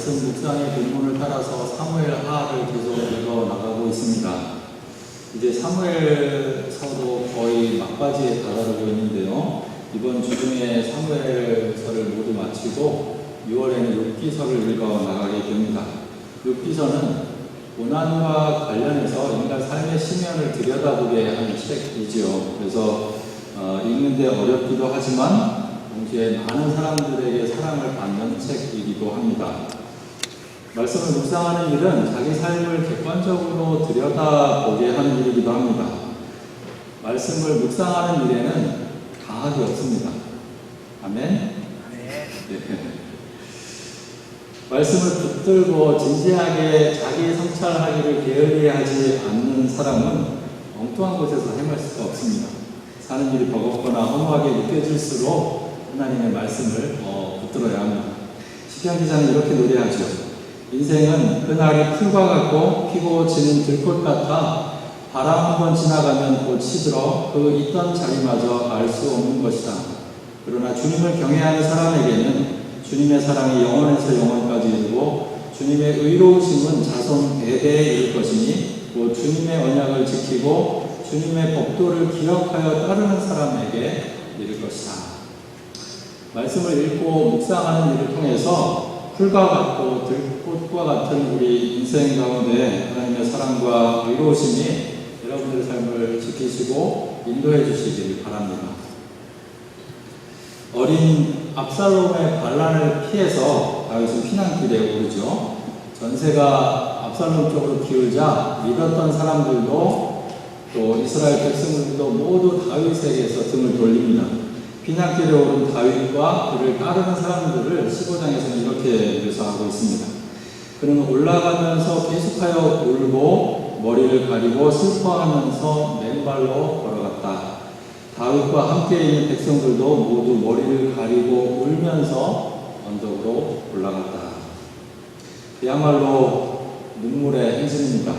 말씀 묵상의 본문을 따라서 사무엘하를 계속 읽어 나가고 있습니다. 이제 사무엘서도 거의 막바지에 다다르고 있는데요. 이번 주 중에 사무엘서를 모두 마치고 6월에는 욥기서를 읽어 나가게 됩니다. 욥기서는 고난과 관련해서 인간 삶의 심연을 들여다보게 하는 책이지요. 그래서 읽는데 어렵기도 하지만 동시에 많은 사람들에게 사랑을 받는 책이기도 합니다. 말씀을 묵상하는 일은 자기 삶을 객관적으로 들여다보게 하는 일이기도 합니다. 말씀을 묵상하는 일에는 가학이 없습니다. 아멘? 네. 말씀을 붙들고 진지하게 자기 성찰하기를 게을리하지 않는 사람은 엉뚱한 곳에서 헤맬 수가 없습니다. 사는 일이 버겁거나 허무하게 느껴질수록 하나님의 말씀을 붙들어야 합니다. 시편 기자는 이렇게 노래하죠. 인생은 그날이 풀과 같고 피고 지는 들꽃 같아 바람 한 번 지나가면 곧 시들어 그 있던 자리마저 알 수 없는 것이다. 그러나 주님을 경외하는 사람에게는 주님의 사랑이 영원에서 영원까지 이르고 주님의 의로우심은 자손 대대에 이를 것이니 곧 주님의 언약을 지키고 주님의 법도를 기억하여 따르는 사람에게 이를 것이다. 말씀을 읽고 묵상하는 일을 통해서 풀과 같고 들꽃과 같은 우리 인생 가운데 하나님의 사랑과 의로우심이 여러분들의 삶을 지키시고 인도해 주시길 바랍니다. 어린 압살롬의 반란을 피해서 다윗은 피난길에 오르죠. 전세가 압살롬 쪽으로 기울자 믿었던 사람들도 또 이스라엘 백성들도 모두 다윗에게서 등을 돌립니다. 피난길에 오른 다윗과 그를 따르는 사람들을 15장에서는 이렇게 묘사하고 있습니다. 그는 올라가면서 계속하여 울고 머리를 가리고 슬퍼하면서 맨발로 걸어갔다. 다윗과 함께 있는 백성들도 모두 머리를 가리고 울면서 언덕으로 올라갔다. 그야말로 눈물의 행진입니다.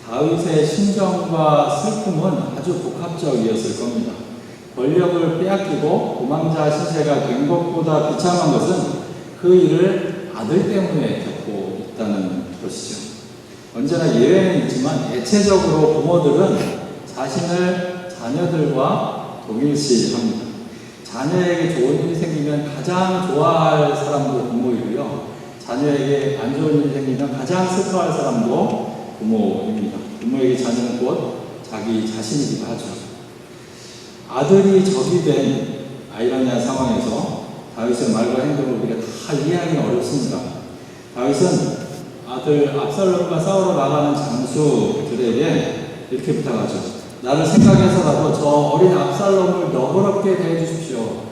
다윗의 심정과 슬픔은 아주 복합적이었을 겁니다. 권력을 빼앗기고 도망자 신세가 된 것보다 비참한 것은 그 일을 아들 때문에 겪고 있다는 것이죠. 언제나 예외는 있지만 대체적으로 부모들은 자신을 자녀들과 동일시합니다. 자녀에게 좋은 일이 생기면 가장 좋아할 사람도 부모이고요. 자녀에게 안 좋은 일이 생기면 가장 슬퍼할 사람도 부모입니다. 부모에게 자녀는 곧 자기 자신이기도 하죠. 아들이 적이 된 아이러니한 상황에서 다윗의 말과 행동을 우리가 다 이해하기는 어렵습니다. 다윗은 아들 압살롬과 싸우러 나가는 장수들에게 이렇게 부탁하죠. 나를 생각해서라도 저 어린 압살롬을 너그럽게 대해주십시오.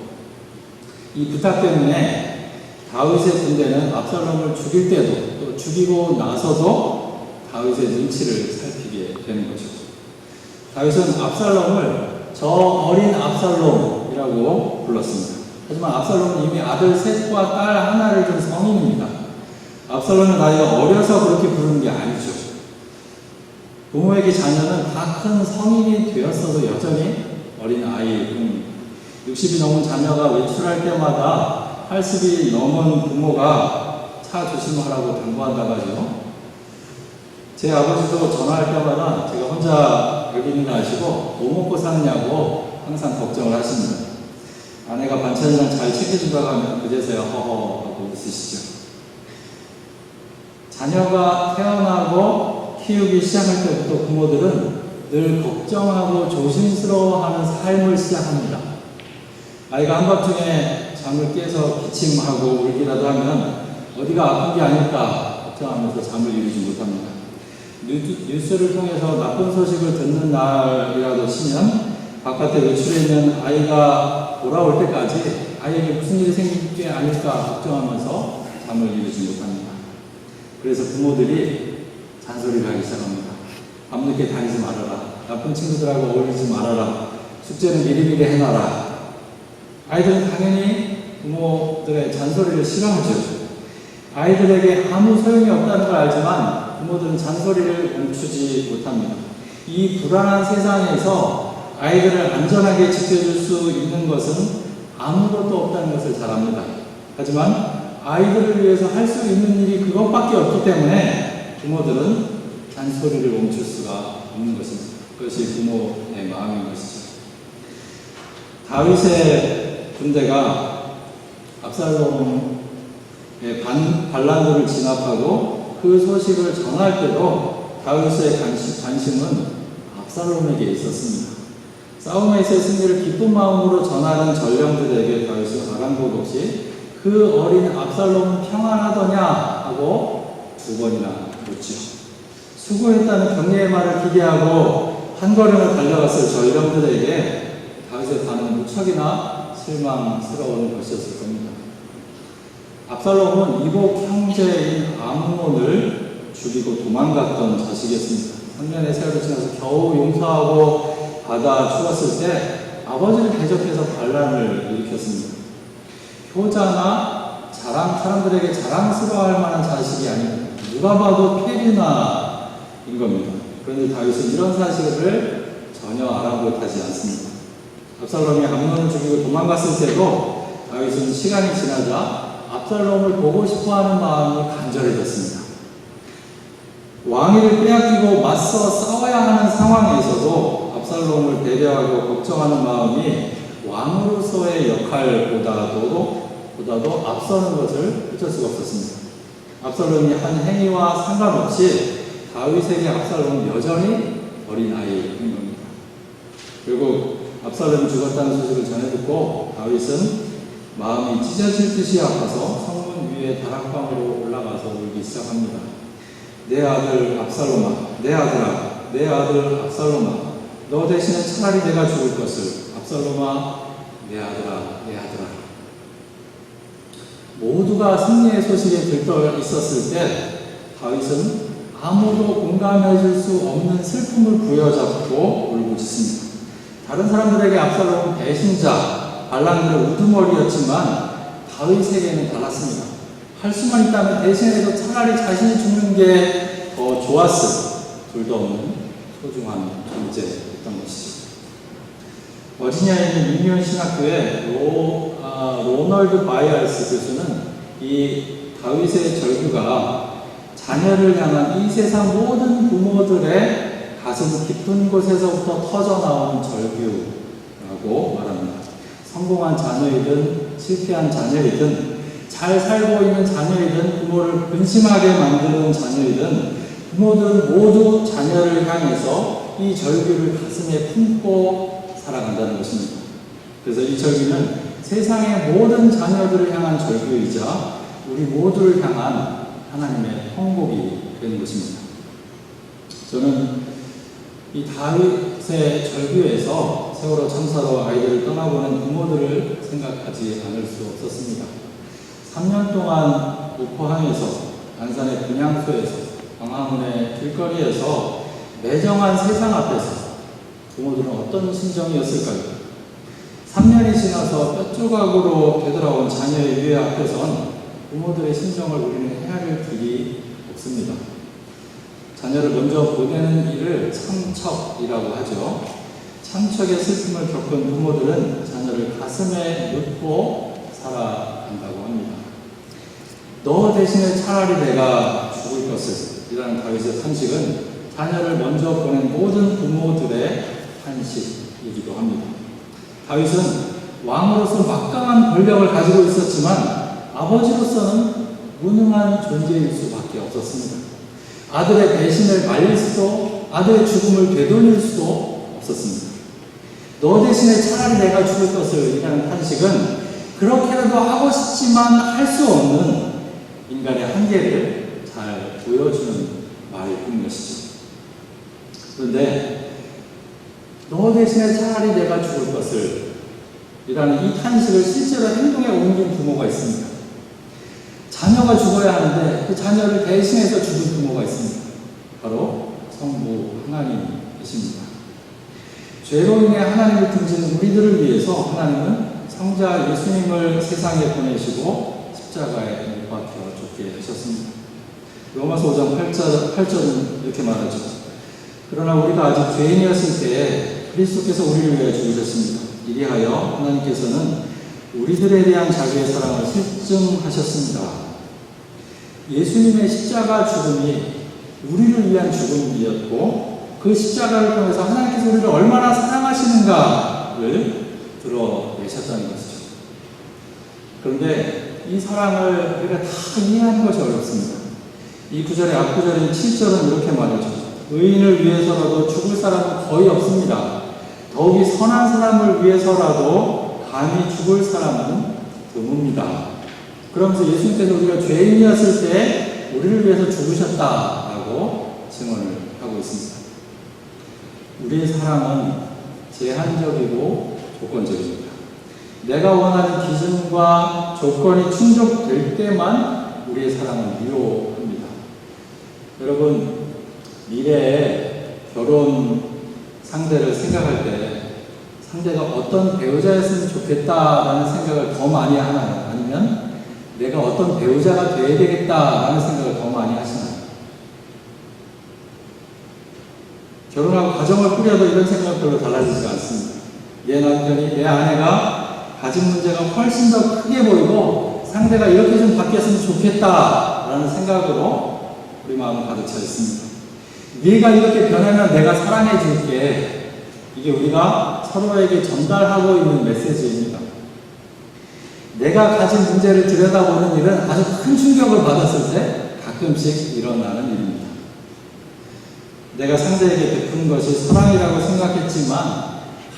이 부탁 때문에 다윗의 군대는 압살롬을 죽일 때도 또 죽이고 나서도 다윗의 눈치를 살피게 되는 거죠. 다윗은 압살롬을 저 어린 압살롬이라고 불렀습니다. 하지만 압살롬은 이미 아들 셋과 딸 하나를 둔 성인입니다. 압살롬의 나이가 어려서 그렇게 부르는 게 아니죠. 부모에게 자녀는 다 큰 성인이 되었어도 여전히 어린 아이입니다. 60이 넘은 자녀가 외출할 때마다 80이 넘은 부모가 차 조심하라고 당부한다고 하죠. 제 아버지도 전화할 때마다 제가 혼자 여기 있는 거 아시고 뭐 먹고 사느냐고 항상 걱정을 하십니다. 아내가 반찬이랑 잘 챙겨준다고 하면 그제서야 허허 하고 웃으시죠. 자녀가 태어나고 키우기 시작할 때부터 부모들은 늘 걱정하고 조심스러워하는 삶을 시작합니다. 아이가 한밤중에 잠을 깨서 기침하고 울기라도 하면 어디가 아픈 게 아닐까 걱정하면서 잠을 이루지 못합니다. 뉴스를 통해서 나쁜 소식을 듣는 날이라도 치면 바깥에 외출해 있는 아이가 돌아올 때까지 아이에게 무슨 일이 생길 게 아닐까 걱정하면서 잠을 이루지 못합니다. 그래서 부모들이 잔소리를 하기 시작합니다. 밤늦게 다니지 말아라. 나쁜 친구들하고 어울리지 말아라. 숙제는 미리미리 해놔라. 아이들은 당연히 부모들의 잔소리를 싫어하죠. 아이들에게 아무 소용이 없다는 걸 알지만 부모들은 잔소리를 멈추지 못합니다. 이 불안한 세상에서 아이들을 안전하게 지켜줄 수 있는 것은 아무것도 없다는 것을 잘 압니다. 하지만 아이들을 위해서 할 수 있는 일이 그것밖에 없기 때문에 부모들은 잔소리를 멈출 수가 없는 것입니다. 그것이 부모의 마음인 것이죠. 다윗의 군대가 압살롬의 반란군을 진압하고 그 소식을 전할 때도 다윗의 관심은 압살롬에게 있었습니다. 싸움에서의 승리를 기쁜 마음으로 전하는 전령들에게 다윗은 아랑곳 없이 그 어린 압살롬은 평안하더냐 하고 2번이나 묻지요. 수고했다는 격려의 말을 기대하고 한 걸음을 달려갔을 전령들에게 다윗의 반응은 무척이나 실망스러운 것이었을 겁니다. 압살롬은 이복 형제인 암논을 죽이고 도망갔던 자식이었습니다. 3년의 세월이 지나서 겨우 용서하고 받아 죽었을 때 아버지를 대적해서 반란을 일으켰습니다. 효자나 사람들에게 자랑스러워할 만한 자식이 아니고 누가 봐도 페리나인 겁니다. 그런데 다윗은 이런 사실을 전혀 알아보지 않습니다. 압살롬이 암논을 죽이고 도망갔을 때도 다윗은 시간이 지나자 압살롬을 보고 싶어하는 마음이 간절해졌습니다. 왕위를 빼앗기고 맞서 싸워야 하는 상황에서도 압살롬을 배려하고 걱정하는 마음이 왕으로서의 역할보다도 앞서는 것을 어쩔 수가 없었습니다. 압살롬이 한 행위와 상관없이 다윗에게 압살롬은 여전히 어린아이인 겁니다. 결국 압살롬이 죽었다는 소식을 전해 듣고 다윗은 마음이 찢어질 듯이 아파서 성문 위에 다락방으로 올라가서 울기 시작합니다. 내 아들 압살롬아, 내 아들아, 내 아들 압살롬아, 너 대신에 차라리 내가 죽을 것을. 압살롬아, 내 아들아, 내 아들아. 모두가 승리의 소식에 들떠 있었을 때 다윗은 아무도 공감해 줄 수 없는 슬픔을 부여잡고 울부짖습니다. 다른 사람들에게 압살롬은 배신자, 반란군의 우두머리였지만 다윗에게는 달랐습니다. 할 수만 있다면 대신해서 차라리 자신이 죽는 게 더 좋았을, 둘도 없는 소중한 존재였던 것이죠. 버지니아에 있는 유니온 신학교의 로널드 바이알스 교수는 이 다윗의 절규가 자녀를 향한 이 세상 모든 부모들의 가슴 깊은 곳에서부터 터져나온 절규라고 말합니다. 성공한 자녀이든 실패한 자녀이든 잘 살고 있는 자녀이든 부모를 근심하게 만드는 자녀이든 부모들은 모두 자녀를 향해서 이 절규를 가슴에 품고 살아간다는 것입니다. 그래서 이 절규는 세상의 모든 자녀들을 향한 절규이자 우리 모두를 향한 하나님의 통곡이 되는 것입니다. 저는 이 다윗의 절규에서 세월호 참사로 아이들을 떠나보낸 부모들을 생각하지 않을 수 없었습니다. 3년 동안 우포항에서, 안산의 분향소에서, 광화문의 길거리에서 매정한 세상 앞에서 부모들은 어떤 심정이었을까요? 3년이 지나서 뼈조각으로 되돌아온 자녀의 유해 앞에선 부모들의 심정을 우리는 헤아릴 길이 없습니다. 자녀를 먼저 보내는 일을 참척이라고 하죠. 참척의 슬픔을 겪은 부모들은 자녀를 가슴에 묻고 살아간다고 합니다. 너 대신에 차라리 내가 죽을 것을 이라는 다윗의 탄식은 자녀를 먼저 보낸 모든 부모들의 탄식이기도 합니다. 다윗은 왕으로서 막강한 권력을 가지고 있었지만 아버지로서는 무능한 존재일 수밖에 없었습니다. 아들의 배신을 말릴 수도, 아들의 죽음을 되돌릴 수도 없었습니다. 너 대신에 차라리 내가 죽을 것을 이라는 탄식은 그렇게라도 하고 싶지만 할 수 없는 인간의 한계를 잘 보여주는 말인 것이죠. 그런데 너 대신에 차라리 내가 죽을 것을 이라는 이 탄식을 실제로 행동에 옮긴 부모가 있습니다. 자녀가 죽어야 하는데 그 자녀를 대신해서 죽은 부모가 있습니다. 바로 성부 하나님이십니다. 죄로 인해 하나님을 등지는 우리들을 위해서 하나님은 성자 예수님을 세상에 보내시고 십자가에 못 박혀 죽게 하셨습니다. 로마서 5장 8절은 이렇게 말하죠. 그러나 우리가 아직 죄인이었을 때에 그리스도께서 우리를 위하여 죽으셨습니다. 이리하여 하나님께서는 우리들에 대한 자기의 사랑을 실증하셨습니다. 예수님의 십자가 죽음이 우리를 위한 죽음이었고 그 십자가를 통해서 하나님께서 우리를 얼마나 사랑하시는가를 드러내셨다는 것이죠. 그런데 이 사랑을 우리가 다 이해하는 것이 어렵습니다. 이 구절의 앞구절인 7절은 이렇게 말하죠. 의인을 위해서라도 죽을 사람은 거의 없습니다. 더욱이 선한 사람을 위해서라도 감히 죽을 사람은 드뭅니다. 그러면서 예수님께서 우리가 죄인이었을 때 우리를 위해서 죽으셨다라고 증언을 하고 있습니다. 우리의 사랑은 제한적이고 조건적입니다. 내가 원하는 기준과 조건이 충족될 때만 우리의 사랑은 유효합니다. 여러분, 미래에 결혼 상대를 생각할 때 상대가 어떤 배우자였으면 좋겠다라는 생각을 더 많이 하나요? 아니면 내가 어떤 배우자가 되어야 되겠다라는 생각을 더 많이 하시나요? 결혼하고 가정을 꾸려도 이런 생각 별로 달라지지가 않습니다. 내 남편이, 내 아내가 가진 문제가 훨씬 더 크게 보이고 상대가 이렇게 좀 바뀌었으면 좋겠다라는 생각으로 우리 마음은 가득 차 있습니다. 네가 이렇게 변하면 내가 사랑해 줄게. 이게 우리가 서로에게 전달하고 있는 메시지입니다. 내가 가진 문제를 들여다보는 일은 아주 큰 충격을 받았을 때 가끔씩 일어나는 일입니다. 내가 상대에게 베푼 것이 사랑이라고 생각했지만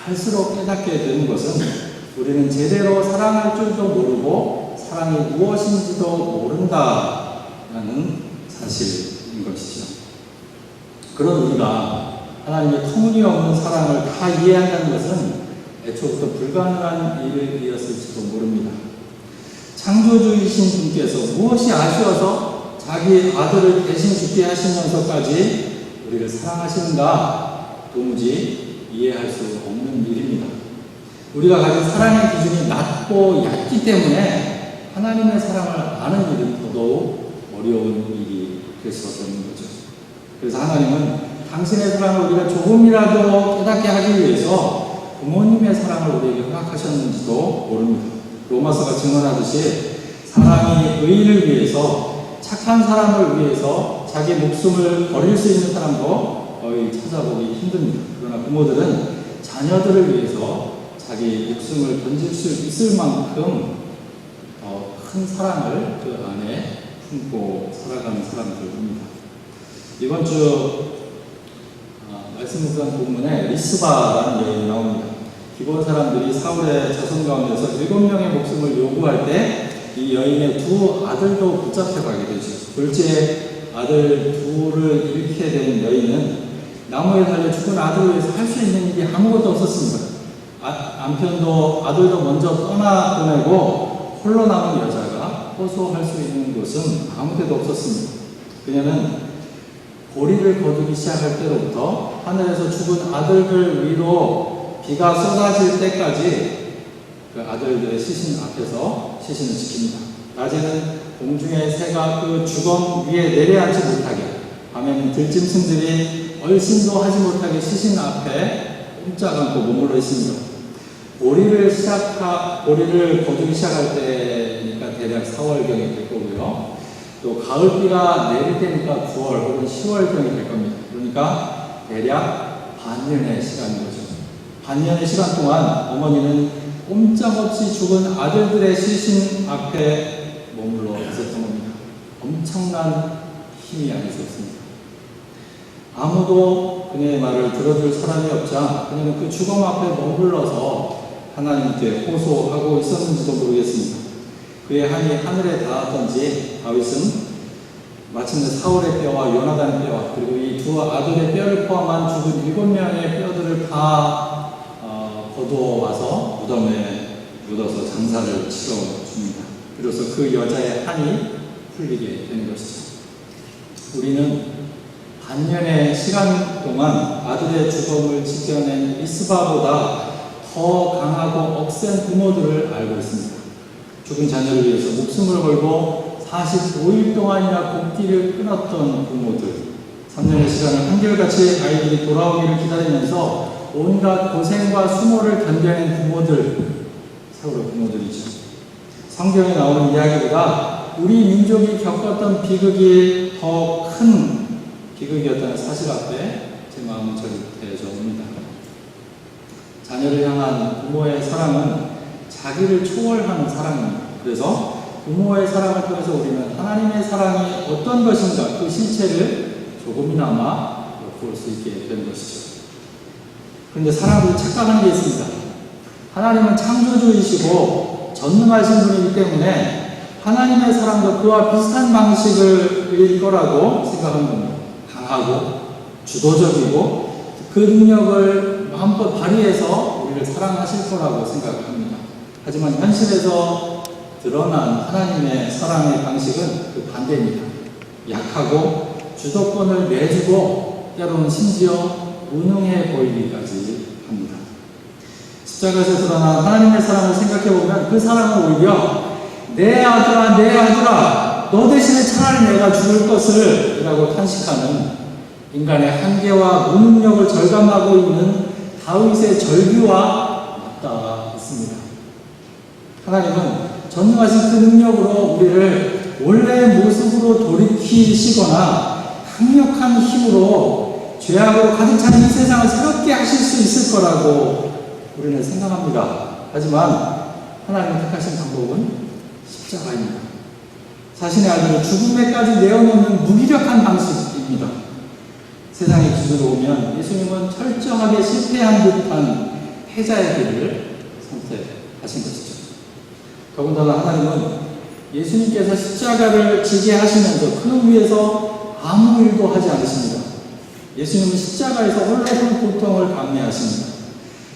갈수록 깨닫게 되는 것은 우리는 제대로 사랑할 줄도 모르고 사랑이 무엇인지도 모른다라는 사실인 것이죠. 그런 우리가 하나님의 터무니없는 사랑을 다 이해한다는 것은 애초부터 불가능한 일이었을지도 모릅니다. 창조주이신 분께서 무엇이 아쉬워서 자기 아들을 대신 죽게 하시면서까지 우리를 사랑하시는가 도무지 이해할 수 없는 일입니다. 우리가 가진 사랑의 기준이 낮고 얕기 때문에 하나님의 사랑을 아는 일은 더더욱 어려운 일이 될 수밖에 없는 거죠. 그래서 하나님은 당신의 사랑을 우리가 조금이라도 깨닫게 하기 위해서 부모님의 사랑을 우리에게 허락하셨는지도 모릅니다. 로마서가 증언하듯이 사람이 의인을 위해서, 착한 사람을 위해서 자기 목숨을 버릴 수 있는 사람도 거의 찾아보기 힘듭니다. 그러나 부모들은 자녀들을 위해서 자기 목숨을 던질 수 있을 만큼 더 큰 사랑을 그 안에 품고 살아가는 사람들입니다. 이번 주 말씀 묵상 본문에 리스바라는 여인이 나옵니다. 기본 사람들이 사울의 자손 가운데서 7명의 목숨을 요구할 때 이 여인의 두 아들도 붙잡혀가게 되죠. 둘째 아들 둘을 잃게 된 여인은 나무에 달려 죽은 아들을 위해서 할 수 있는 일이 아무것도 없었습니다. 남편도 아들도 먼저 떠나보내고 홀로 남은 여자가 호소할 수 있는 곳은 아무 데도 없었습니다. 그녀는 보리를 거두기 시작할 때로부터 하늘에서 죽은 아들들 위로 비가 쏟아질 때까지 그 아들들의 시신 앞에서 시신을 지킵니다. 낮에는 공중의 새가 그 주검 위에 내려앉지 못하게, 밤에는 들짐승들이 얼씬도 하지 못하게 시신 앞에 꼼짝 않고 머물러 있습니다. 보리를 거두기 시작할 때니까 대략 4월경이 될 거고요. 또 가을비가 내릴 때니까 9월 혹은 10월경이 될 겁니다. 그러니까 대략 반년의 시간인 거죠. 반년의 시간 동안 어머니는 꼼짝없이 죽은 아들들의 시신 앞에 머물러 있었던 겁니다. 엄청난 힘이 아닐 수 없습니다. 아무도 그녀의 말을 들어줄 사람이 없자 그녀는 그 주검 앞에 머물러서 하나님께 호소하고 있었는지도 모르겠습니다. 그의 한이 하늘에 닿았던지 다윗은 마침내 사울의 뼈와 요나단의 뼈 그리고 이 두 아들의 뼈를 포함한 죽은 7명의 뼈들을 다 거두어와서 무덤에 묻어서 장사를 치러줍니다. 비로소 그 여자의 한이 풀리게 되는 것이죠. 우리는 반년의 시간 동안 아들의 죽음을 지켜낸 리스바보다 더 강하고 억센 부모들을 알고 있습니다. 죽은 자녀를 위해서 목숨을 걸고 45일 동안이나 굶기를 끊었던 부모들, 3년의 시간을 한결같이 아이들이 돌아오기를 기다리면서 온갖 고생과 수모를 견뎌낸 부모들, 세월호 부모들이죠. 성경에 나오는 이야기보다 우리 민족이 겪었던 비극이 더 큰 비극이었다는 사실 앞에 제 마음은 저릿해져 옵니다. 자녀를 향한 부모의 사랑은 자기를 초월하는 사랑입니다. 그래서 부모의 사랑을 통해서 우리는 하나님의 사랑이 어떤 것인가 그 실체를 조금이나마 엿볼 수 있게 된 것이죠. 그런데 사람들이 착각하는 게 있습니다. 하나님은 창조주이시고 전능하신 분이기 때문에 하나님의 사랑도 그와 비슷한 방식일 거라고 생각하는 겁니다. 강하고 주도적이고 그 능력을 마음껏 발휘해서 우리를 사랑하실 거라고 생각합니다. 하지만 현실에서 드러난 하나님의 사랑의 방식은 그 반대입니다. 약하고 주도권을 내주고 때로는 심지어 무능해 보이기까지 합니다. 십자가에서 드러난 하나님의 사랑을 생각해보면 그 사랑은 오히려 내 아들아 너 대신에 차라리 내가 죽을 것을 이라고 탄식하는 인간의 한계와 무능력을 절감하고 있는 다윗의 절규와 맞닿아 있습니다. 하나님은 전능하신 그 능력으로 우리를 원래의 모습으로 돌이키시거나 강력한 힘으로 죄악으로 가득 찬 이 세상을 새롭게 하실 수 있을 거라고 우리는 생각합니다. 하지만 하나님이 택하신 방법은 십자가입니다. 자신의 아들을 죽음에까지 내어놓는 무기력한 방식입니다. 세상의 기준으로 보면 예수님은 철저하게 실패한 듯한 패자의 길을 선택하신 것이죠. 더군다나 하나님은 예수님께서 십자가를 지게 하시면서 그 위에서 아무 일도 하지 않으십니다. 예수님은 십자가에서 홀로 그 고통을 감내하십니다.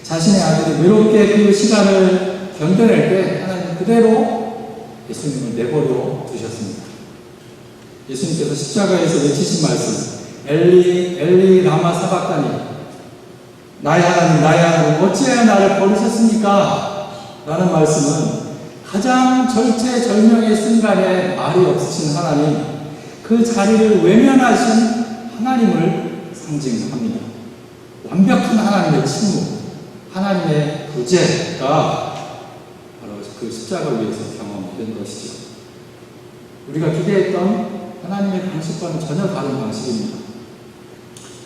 자신의 아들이 외롭게 그 시간을 견뎌낼 때 하나님은 그대로 예수님을 내버려 두셨습니다. 예수님께서 십자가에서 외치신 말씀, 엘리 엘리 라마 사박다니, 나의 하나님 어찌하여 나를 버리셨습니까? 라는 말씀은 가장 절체절명의 순간에 말이 없으신 하나님, 그 자리를 외면하신 하나님을 상징합니다. 완벽한 하나님의 침묵, 하나님의 부재가 바로 그 십자가를 위해서 경험된 것이죠. 우리가 기대했던 하나님의 방식과는 전혀 다른 방식입니다.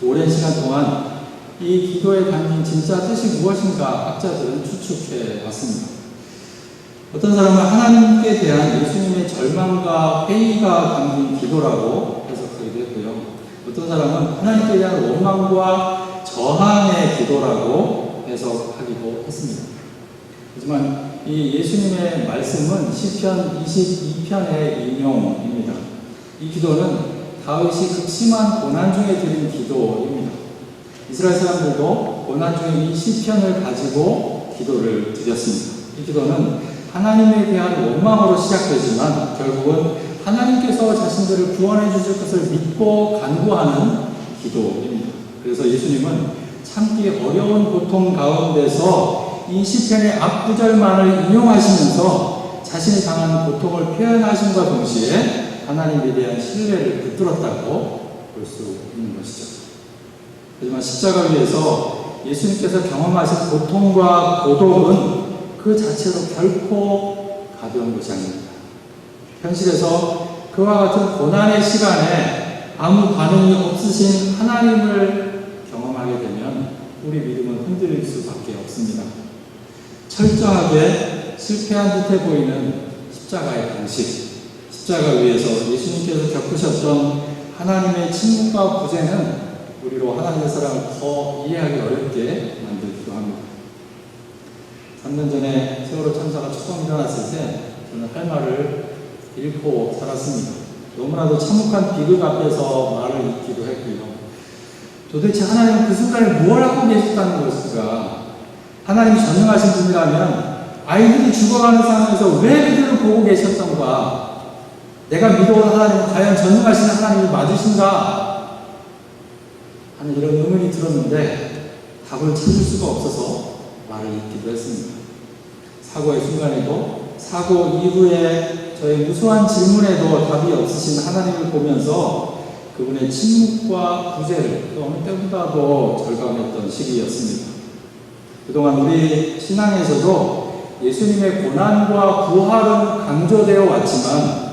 오랜 시간 동안 이 기도에 담긴 진짜 뜻이 무엇인가 학자들은 추측해 왔습니다. 어떤 사람은 하나님께 대한 예수님의 절망과 회의가 담긴 기도라고 해석하기도 했고요. 어떤 사람은 하나님께 대한 원망과 저항의 기도라고 해석하기도 했습니다. 하지만 이 예수님의 말씀은 시편 22편의 인용입니다. 이 기도는 다윗이 극심한 고난 중에 드린 기도입니다. 이스라엘 사람들도 고난 중에 이 시편을 가지고 기도를 드렸습니다. 이 기도는 하나님에 대한 원망으로 시작되지만 결국은 하나님께서 자신들을 구원해 주실 것을 믿고 간구하는 기도입니다. 그래서 예수님은 참기 어려운 고통 가운데서 이 시편의 앞구절만을 인용하시면서 자신이 당한 고통을 표현하심과 동시에 하나님에 대한 신뢰를 붙들었다고 볼 수 있는 것이죠. 하지만 십자가 위에서 예수님께서 경험하신 고통과 고독은 그 자체로 결코 가벼운 것이 아닙니다. 현실에서 그와 같은 고난의 시간에 아무 반응이 없으신 하나님을 경험하게 되면 우리 믿음은 흔들릴 수밖에 없습니다. 철저하게 실패한 듯해 보이는 십자가의 방식, 십자가 위에서 예수님께서 겪으셨던 하나님의 침묵과 부재는 우리로 하나님의 사랑을 더 이해하기 어렵게 만들기도 합니다. 3년 전에 세월호 참사가 처음 일어났을 때 저는 할 말을 잃고 살았습니다. 너무나도 참혹한 비극 앞에서 말을 잇기도 했고요. 도대체 하나님은 그 순간에 뭘 하고 계셨다는 것인가? 하나님이 전능하신 분이라면 아이들이 죽어가는 상황에서 왜 그들을 보고 계셨던가? 내가 믿어온 하나님은 과연 전능하신 하나님이 맞으신가? 하는 이런 의문이 들었는데 답을 찾을 수가 없어서 말을 잇기도 했습니다. 사고의 순간에도 사고 이후에 저의 무수한 질문에도 답이 없으신 하나님을 보면서 그분의 침묵과 부재를 또 어느 때보다도 절감했던 시기였습니다. 그동안 우리 신앙에서도 예수님의 고난과 부활은 강조되어 왔지만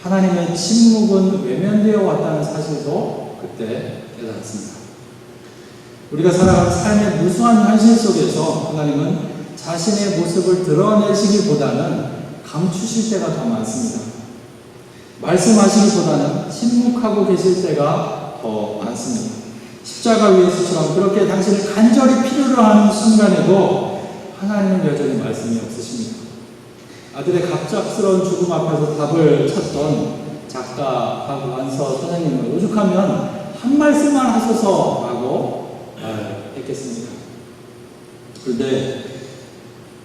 하나님의 침묵은 외면되어 왔다는 사실도 그때 깨달았습니다. 우리가 살아가는 삶의 무수한 현실 속에서 하나님은 자신의 모습을 드러내시기보다는 감추실 때가 더 많습니다. 말씀하시기보다는 침묵하고 계실 때가 더 많습니다. 십자가 위에서처럼 그렇게 당신을 간절히 필요로 하는 순간에도 하나님은 여전히 말씀이 없으십니다. 아들의 갑작스러운 죽음 앞에서 답을 찾던 작가 박완서 선생님은 오죽하면 한 말씀만 하소서라고 말했겠습니다. 그런데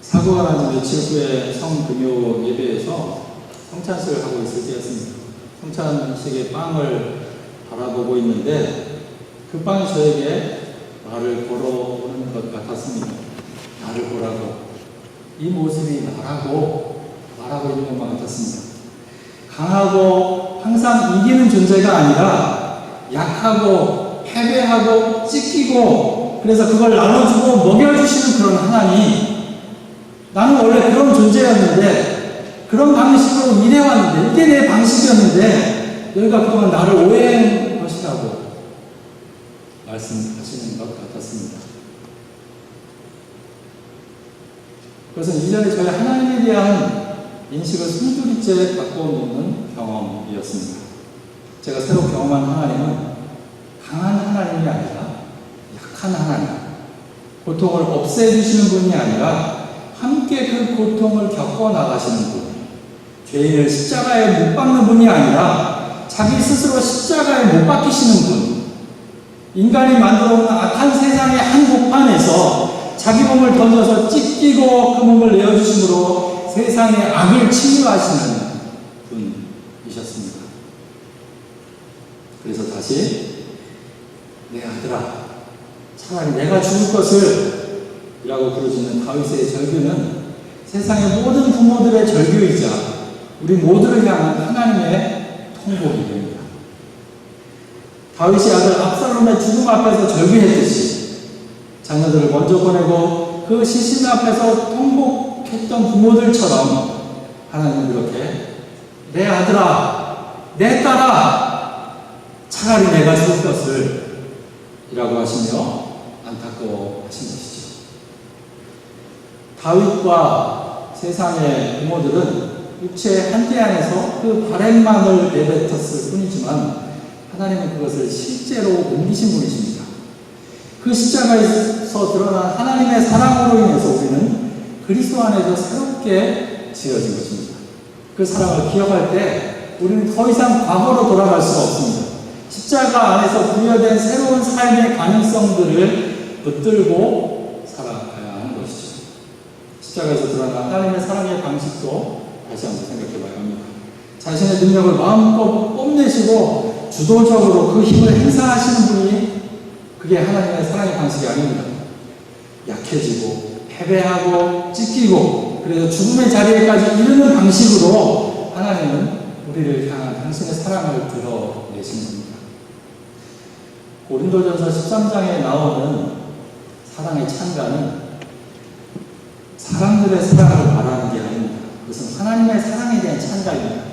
사고가 난 며칠 후에 성금요 예배에서 성찬식을 하고 있을 때였습니다. 성찬식의 빵을 바라보고 있는데 그 빵이 저에게 말을 걸어오는 것 같았습니다. 나를 보라고, 이 모습이 나라고 말하고 있는 것만 같았습니다. 강하고 항상 이기는 존재가 아니라 약하고 패배하고 찢기고 그래서 그걸 나눠주고 먹여주시는 그런 하나님, 나는 원래 그런 존재였는데 그런 방식으로 일해왔는데 이게 내 방식이었는데 너희가 그동안 나를 오해한 것이라고 말씀하시는 것 같았습니다. 그것은 이전에 저희 하나님에 대한 인식을 숨두리째 바꿔놓는 경험이었습니다. 제가 새로 경험한 하나님은 강한 하나님이 아니라 약한 하나님, 고통을 없애주시는 분이 아니라 함께 그 고통을 겪어나가시는 분, 죄인을 십자가에 못 박는 분이 아니라 자기 스스로 십자가에 못 박히시는 분, 인간이 만들어온 악한 세상의 한복판에서 자기 몸을 던져서 찢기고 그 몸을 내어주심으로 세상의 악을 치유하시는 분이셨습니다. 그래서 다시 내 아들아, 차라리 내가 죽을 것을 이라고 부르짖는 다윗의 절규는 세상의 모든 부모들의 절규이자 우리 모두를 향한 하나님의 통곡이 됩니다. 다윗이 아들 압살롬의 죽음 앞에서 절규했듯이 자녀들을 먼저 보내고 그 시신 앞에서 통곡했던 부모들처럼 하나님은 그렇게 내 아들아, 내 딸아, 차라리 내가 죽을 것을 이라고 하시며 안타까워하신 것이죠. 다윗과 세상의 부모들은 육체의 한때 안에서 그 바램만을 내뱉었을 뿐이지만 하나님은 그것을 실제로 옮기신 분이십니다. 그 십자가에서 드러난 하나님의 사랑으로 인해서 우리는 그리스도 안에서 새롭게 지어진 것입니다. 그 사랑을 기억할 때 우리는 더 이상 과거로 돌아갈 수가 없습니다. 십자가 안에서 부여된 새로운 삶의 가능성들을 붙들고 살아가야 하는 것이죠. 십자가에서 드러난 하나님의 사랑의 방식도 다시 한번 생각해 봐야 합니다. 자신의 능력을 마음껏 뽐내시고 주도적으로 그 힘을 행사하시는 분이 그게 하나님의 사랑의 방식이 아닙니다. 약해지고 패배하고 찢기고 그래서 죽음의 자리에까지 이르는 방식으로 하나님은 우리를 향한 당신의 사랑을 드러내신 겁니다. 고린도전서 13장에 나오는 사랑의 찬가는 사람들의 사랑을 말하는 게 아닙니다. 그것은 하나님의 사랑에 대한 찬가입니다.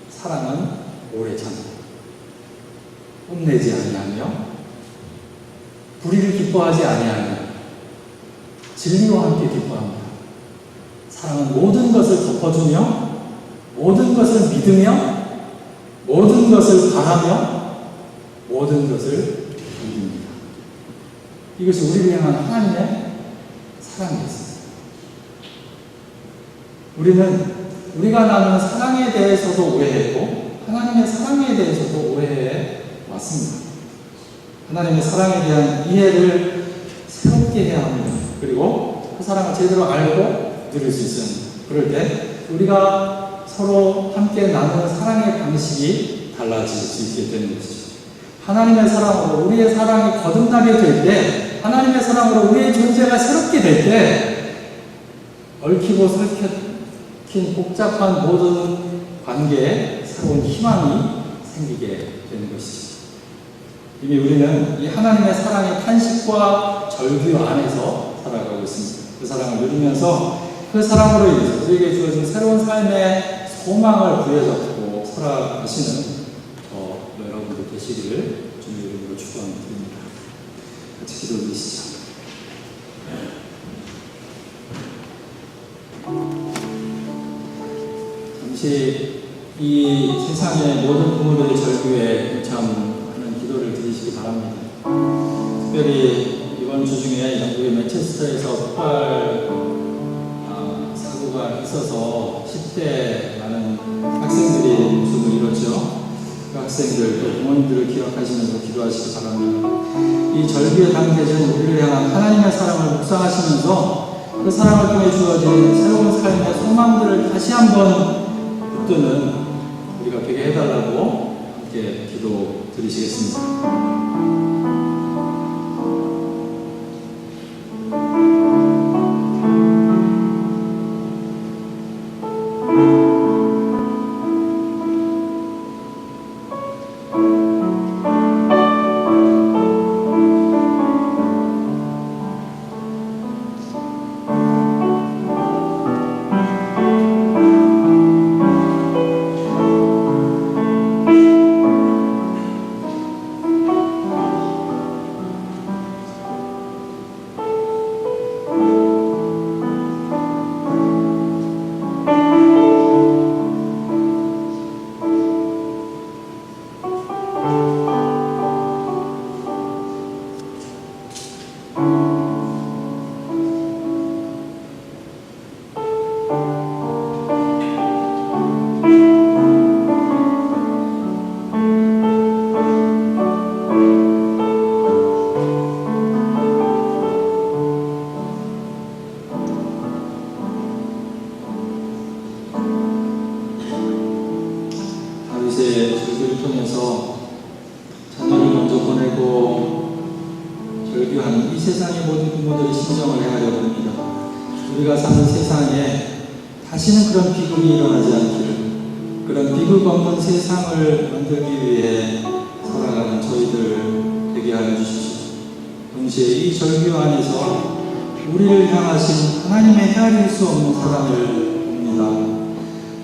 사랑은 오래 참고 뽐내지 아니하며 불의를 기뻐하지 아니하며 진리와 함께 기뻐합니다. 사랑은 모든 것을 덮어주며 모든 것을 믿으며 모든 것을 바라며 모든 것을 이깁니다. 이것이 우리를 향한 하나님의 사랑이었습니다. 우리는 우리가 나누는 사랑에 대해서도 오해했고 하나님의 사랑에 대해서도 오해해 왔습니다. 하나님의 사랑에 대한 이해를 새롭게 해야 합니다. 그리고 그 사랑을 제대로 알고 누릴 수 있어야 합니다. 그럴 때 우리가 서로 함께 나누는 사랑의 방식이 달라질 수 있게 되는 것이죠. 하나님의 사랑으로 우리의 사랑이 거듭나게 될 때, 하나님의 사랑으로 우리의 존재가 새롭게 될 때, 얽히고 설킨 복잡한 모든 관계에 새로운 희망이 생기게 되는 것이죠. 이미 우리는 이 하나님의 사랑의 탄식과 절규 안에서 살아가고 있습니다. 그 사랑을 누리면서 그 사랑으로 인해서 우리에게 주어진 새로운 삶의 소망을 부여잡고 살아가시는 여러분들 되시기를 주님의 이름으로 축원드립니다. 같이 기도 드리시죠. 잠시 이 세상의 모든 부모들의 절규에 동참하는 기도를 드리시기 바랍니다. 특별히 이번 주 중에 영국의 맨체스터에서 폭발 사고가 있어서 10대 많은 학생들이 목숨을 잃었죠. 그 학생들 또 부모님들을 기억하시면서 기도하시기 바랍니다. 이 절규의 당대전 우리를 향한 하나님의 사랑을 묵상하시면서 그 사랑을 통해 주어진 새로운 삶의 소망들을 다시 한번 붙드는 우리가 되게 해달라고 함께 기도 드리시겠습니다. 절규를 통해서 자녀를 먼저 보내고 절규하는 이 세상의 모든 부모들의 심정을 헤아려 봅니다. 우리가 사는 세상에 다시는 그런 비극이 일어나지 않기를, 그런 비극 없는 세상을 만들기 위해 살아가는 저희들 되게 하여 주시옵소서. 동시에 이 절규 안에서 우리를 향하신 하나님의 헤아릴 수 없는 사랑을 봅니다.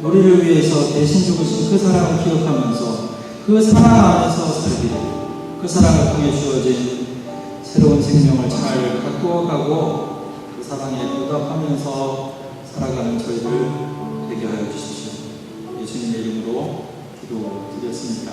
우리를 위해서 대신 죽으신 그 사랑을 기억하면서 그 사랑 안에서 살기를, 그 사랑을 통해 주어진 새로운 생명을 잘 갖고 가고 그 사랑에 보답하면서 살아가는 저희들 되게 하여 주십시오. 예수님의 이름으로 기도드렸습니다.